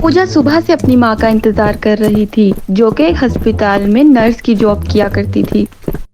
पूजा सुबह से अपनी माँ का इंतजार कर रही थी, जो कि एक अस्पताल में नर्स की जॉब किया करती थी।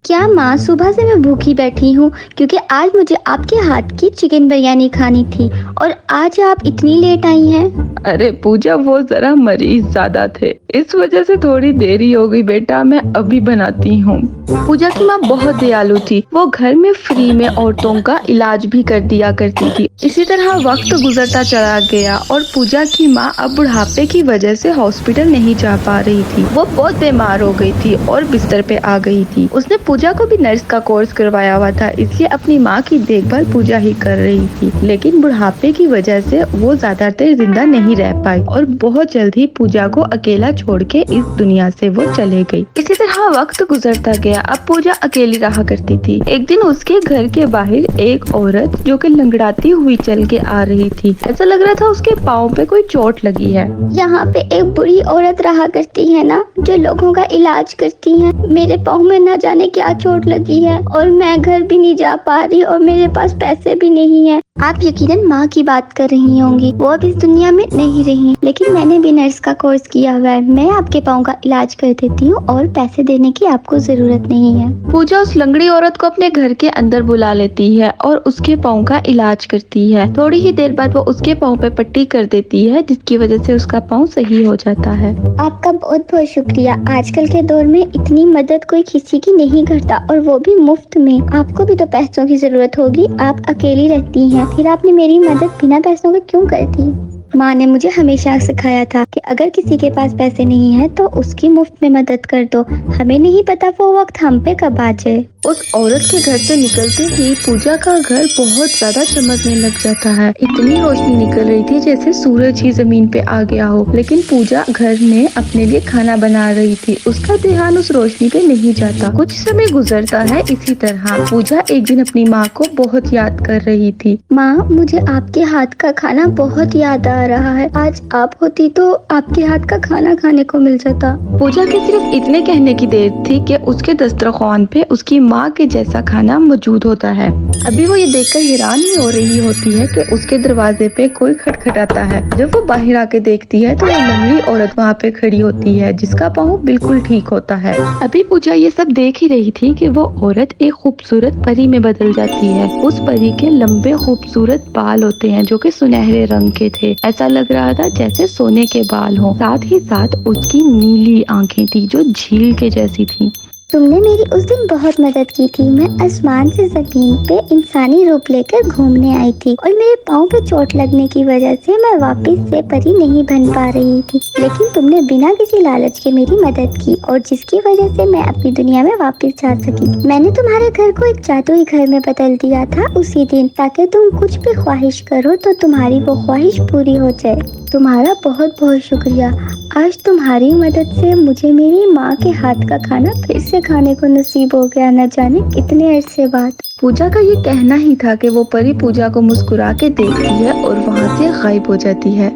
क्या माँ, सुबह से मैं भूखी बैठी हूँ क्योंकि आज मुझे आपके हाथ की चिकन बिरयानी खानी थी और आज आप इतनी लेट आई हैं। अरे पूजा, वो जरा मरीज ज्यादा थे, इस वजह से थोड़ी देरी हो गई बेटा, मैं अभी बनाती हूँ। पूजा की माँ बहुत दयालु थी, वो घर में फ्री में औरतों का इलाज भी कर दिया करती थी। इसी तरह वक्त गुजरता चला गया और पूजा की माँ अब बुढ़ापे की वजह से हॉस्पिटल नहीं जा पा रही थी। वो बहुत बीमार हो गई थी और बिस्तर पे आ गई थी। उसने पूजा को भी नर्स का कोर्स करवाया हुआ था, इसलिए अपनी माँ की देखभाल पूजा ही कर रही थी। लेकिन बुढ़ापे की वजह से वो ज्यादा देर जिंदा नहीं रह पाई और बहुत जल्द ही पूजा को अकेला छोड़ के इस दुनिया से वो चले गई। इसी तरह वक्त गुजरता गया। अब पूजा अकेली रहा करती थी। एक दिन उसके घर के बाहर एक औरत जो कि लंगड़ाती हुई चल के आ रही थी। ऐसा लग रहा था उसके पाँव पे कोई चोट लगी है। यहाँ पे एक बुरी औरत रहा करती है ना, जो लोगों का इलाज करती है। मेरे पाँव में न जाने क्या चोट लगी है और मैं घर भी नहीं जा पा रही और मेरे पास पैसे भी नहीं है। आप यकीनन माँ की बात कर रही होंगी, वो अब इस दुनिया में नहीं रही, लेकिन मैंने भी नर्स का कोर्स किया हुआ है। मैं आपके पाँव का इलाज कर देती हूँ और पैसे देने की आपको जरूरत नहीं है। पूजा उस लंगड़ी औरत को अपने घर के अंदर बुला लेती है और उसके पाँव का इलाज करती है। थोड़ी ही देर बाद वो उसके पाँव पे पट्टी कर देती है, जिसकी वजह से उसका पाँव सही हो जाता है। आपका बहुत बहुत शुक्रिया। आजकल के दौर में इतनी मदद कोई किसी की नहीं करता, और वो भी मुफ्त में। आपको भी तो पैसों की जरूरत होगी, आप अकेली रहती हैं, फिर आपने मेरी मदद बिना पैसों के क्यों कर दी? माँ ने मुझे हमेशा सिखाया था कि अगर किसी के पास पैसे नहीं है तो उसकी मुफ्त में मदद कर दो। हमें नहीं पता वो वक्त हम पे कब आ जाए। उस औरत के घर से निकलते ही पूजा का घर बहुत ज्यादा चमकने लग जाता है। इतनी रोशनी निकल रही थी जैसे सूरज ही जमीन पे आ गया हो। लेकिन पूजा घर में अपने लिए खाना बना रही थी, उसका ध्यान उस रोशनी पे नहीं जाता। कुछ समय गुजरता है इसी तरह। पूजा एक दिन अपनी माँ को बहुत याद कर रही थी। माँ, मुझे आपके हाथ का खाना बहुत याद आ रहा है। आज आप होती तो आपके हाथ का खाना खाने को मिल जाता। पूजा के सिर्फ इतने कहने की देर थी कि उसके दस्तरखान पे उसकी माँ के जैसा खाना मौजूद होता है। अभी वो ये देखकर हैरान ही हो रही होती है कि उसके दरवाजे पे कोई खटखटाता है। जब वो बाहर आके देखती है तो वो लंगड़ी औरत वहाँ पे खड़ी होती है, जिसका पाँव बिल्कुल ठीक होता है। अभी पूजा ये सब देख ही रही थी कि वो औरत एक खूबसूरत परी में बदल जाती है। उस परी के लंबे खूबसूरत बाल होते हैं जो कि सुनहरे रंग के थे। ऐसा लग रहा था जैसे सोने के बाल हो। साथ ही साथ उसकी नीली आंखें थी जो झील के जैसी थी। तुमने मेरी उस दिन बहुत मदद की थी। मैं आसमान से जमीन पे इंसानी रूप लेकर घूमने आई थी और मेरे पाँव पे चोट लगने की वजह से मैं वापस से परी नहीं बन पा रही थी, लेकिन तुमने बिना किसी लालच के मेरी मदद की और जिसकी वजह से मैं अपनी दुनिया में वापस जा सकी। मैंने तुम्हारे घर को एक जादुई घर में बदल दिया था उसी दिन, ताकि तुम कुछ भी ख्वाहिश करो तो तुम्हारी वो ख्वाहिश पूरी हो जाए। तुम्हारा बहुत बहुत शुक्रिया। आज तुम्हारी मदद से मुझे मेरी माँ के हाथ का खाना फिर से खाने को नसीब हो गया, न जाने कितने अरसे बाद। पूजा का ये कहना ही था कि वो परी पूजा को मुस्कुरा के देखती है और वहाँ से गायब हो जाती है।